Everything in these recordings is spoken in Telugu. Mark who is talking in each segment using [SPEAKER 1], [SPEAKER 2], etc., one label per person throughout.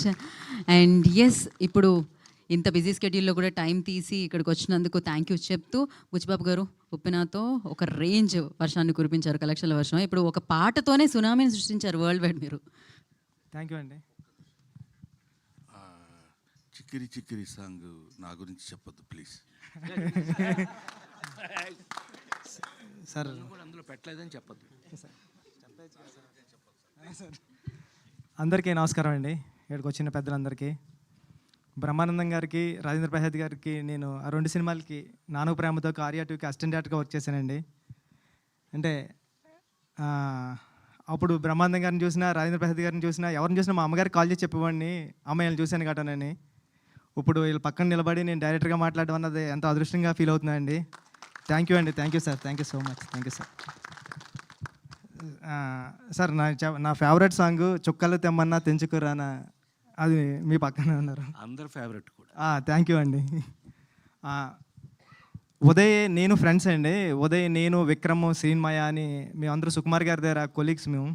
[SPEAKER 1] మచ్. అండ్ ఎస్, ఇప్పుడు ఇంత బిజీ స్కెడ్యూల్లో కూడా టైం తీసి ఇక్కడికి వచ్చినందుకు థ్యాంక్ యూ చెప్తూ, బుచ్చిబాబు గారు ఉప్పెనతో ఒక రేంజ్ వర్షాన్ని కురిపించారు, కలెక్షన్ల వర్షం. ఇప్పుడు ఒక పాటతోనే సునామీని సృష్టించారు వరల్డ్ వైడ్ మీరు.
[SPEAKER 2] థ్యాంక్ యూ అండి.
[SPEAKER 3] చిక్కిరి చిక్కిరి సాంగ్ నా గురించి చెప్పొద్దు ప్లీజ్
[SPEAKER 2] సార్.
[SPEAKER 4] అందులో పెట్టలేదని చెప్పొద్దు.
[SPEAKER 2] అందరికీ నమస్కారం అండి. ఇక్కడికి వచ్చిన పెద్దలందరికీ, బ్రహ్మానందం గారికి, రాజేంద్ర ప్రసాద్ గారికి నేను ఆ 2 సినిమాలకి నాను ప్రేమతో ఆర్యా 2కి అసిస్టెంట్ డైరెక్టర్గా వర్క్ చేశానండి. అంటే అప్పుడు బ్రహ్మానందం గారిని చూసినా, రాజేంద్ర ప్రసాద్ గారిని చూసినా, ఎవరిని చూసినా మా అమ్మగారికి కాల్ చేసి చెప్పేవాడిని, అమ్మాయిలను చూశాను గటనని. ఇప్పుడు వీళ్ళు పక్కన నిలబడి నేను డైరెక్టర్గా మాట్లాడడం అన్నది ఎంతో అదృష్టంగా ఫీల్ అవుతున్నానండి. థ్యాంక్ యూ అండి. Thank you sir. Thank you so much. Thank you sir. Sir నా ఫేవరెట్ సాంగ్ చుక్కలు తెమ్మన్నా తెంచుకురానా, అది మీ పక్కనే ఉన్నారు.
[SPEAKER 4] అందరు ఫేవరెట్ కూడా.
[SPEAKER 2] థ్యాంక్ యూ అండి. ఉదయ్ నేను ఫ్రెండ్స్ అండి. ఉదయ్, నేను, విక్రమ్, శ్రీన్మయ అని మేమందరూ సుకుమార్ గారి దగ్గర కొలీగ్స్ మేము.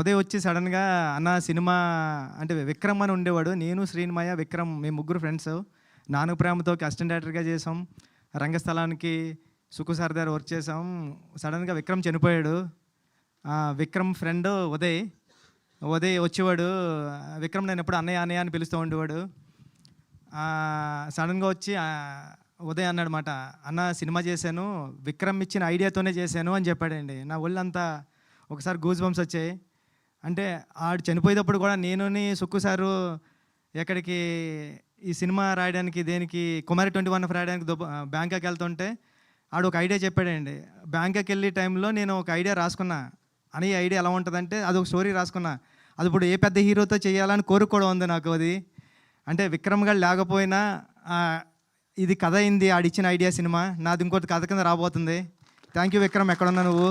[SPEAKER 2] ఉదయ్ వచ్చి సడన్గా అన్న సినిమా అంటే విక్రమ్ అని ఉండేవాడు, నేను, శ్రీన్మయ, విక్రమ్ మేము ముగ్గురు ఫ్రెండ్స్. నాను ప్రేమతో అసిస్టెంట్ డైరెక్టర్గా చేసాం. రంగస్థలానికి సుకు సార్ దగ్గర వర్క్ చేసాం. సడన్గా విక్రమ్ చనిపోయాడు. విక్రమ్ ఫ్రెండ్ ఉదయ్ వచ్చేవాడు. విక్రమ్ నేను ఎప్పుడు అన్నయ్య అన్నయ్య అని పిలుస్తూ ఉండేవాడు. సడన్గా వచ్చి ఉదయ్ అన్నాడు మాట, అన్న సినిమా చేశాను, విక్రమ్ ఇచ్చిన ఐడియాతోనే చేశాను అని చెప్పాడండి. నా ఒళ్ళంతా ఒకసారి గూస్ బంప్స్ వచ్చాయి. అంటే ఆడు చనిపోయేటప్పుడు కూడా నేను సుక్కు సారు ఎక్కడికి ఈ సినిమా రాయడానికి, దేనికి కుమారి 21 రాయడానికి బ్యాంకాక్ వెళ్తుంటే ఆడు ఒక ఐడియా చెప్పాడండి. బ్యాంకాక్ వెళ్ళే టైంలో నేను ఒక ఐడియా రాసుకున్నా. అని ఐడియా ఎలా ఉంటుందంటే అది ఒక స్టోరీ రాసుకున్నా. అది ఇప్పుడు ఏ పెద్ద హీరోతో చేయాలని కోరుకోవడం ఉంది నాకు. అది అంటే విక్రమ్ గారు లేకపోయినా ఇది కథ అయింది, ఆడిచ్చిన ఐడియా సినిమా నాది ఇంకోటి కథ కింద రాబోతుంది. థ్యాంక్ యూ విక్రమ్, ఎక్కడున్నా నువ్వు?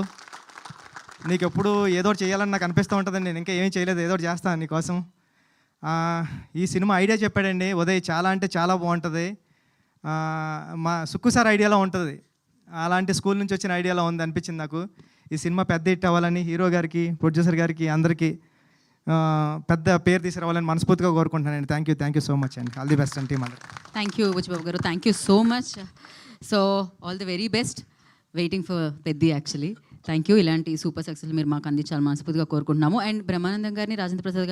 [SPEAKER 2] నీకు ఎప్పుడు ఏదో ఒకటి చేయాలని నాకు అనిపిస్తూ ఉంటుందండి. నేను ఇంకా ఏమీ చేయలేదు, ఏదో ఒకటి చేస్తాను నీకోసం. ఈ సినిమా ఐడియా చెప్పాడండి ఉదయ్, చాలా అంటే చాలా బాగుంటుంది. మా సుక్కు సార్ ఐడియాలో ఉంటుంది, అలాంటి స్కూల్ నుంచి వచ్చిన ఐడియాలో ఉంది అనిపించింది నాకు. ఈ సినిమా పెద్ద హిట్ అవ్వాలని హీరో గారికి, ప్రొడ్యూసర్ గారికి, అందరికీ పెద్ద పేరు తీసుకురావాలని మనస్ఫూర్తిగా కోరుకుంటున్నానండి. థ్యాంక్ యూ సో మచ్ అండి. ఆల్ ది బెస్ట్ అండి టీమ్ అందరికి.
[SPEAKER 1] థ్యాంక్ యూ బుచ్చిబాబు గారు, thank you so much. So all the very best. Waiting for Peddi actually. Thank you. ఇలాంటి సూపర్ సక్సెస్ మీరు మాకు అందించాలని మనస్ఫూర్తిగా కోరుకుంటున్నాము. అండ్ బ్రహ్మానందం గారిని, రాజేంద్ర ప్రసాద్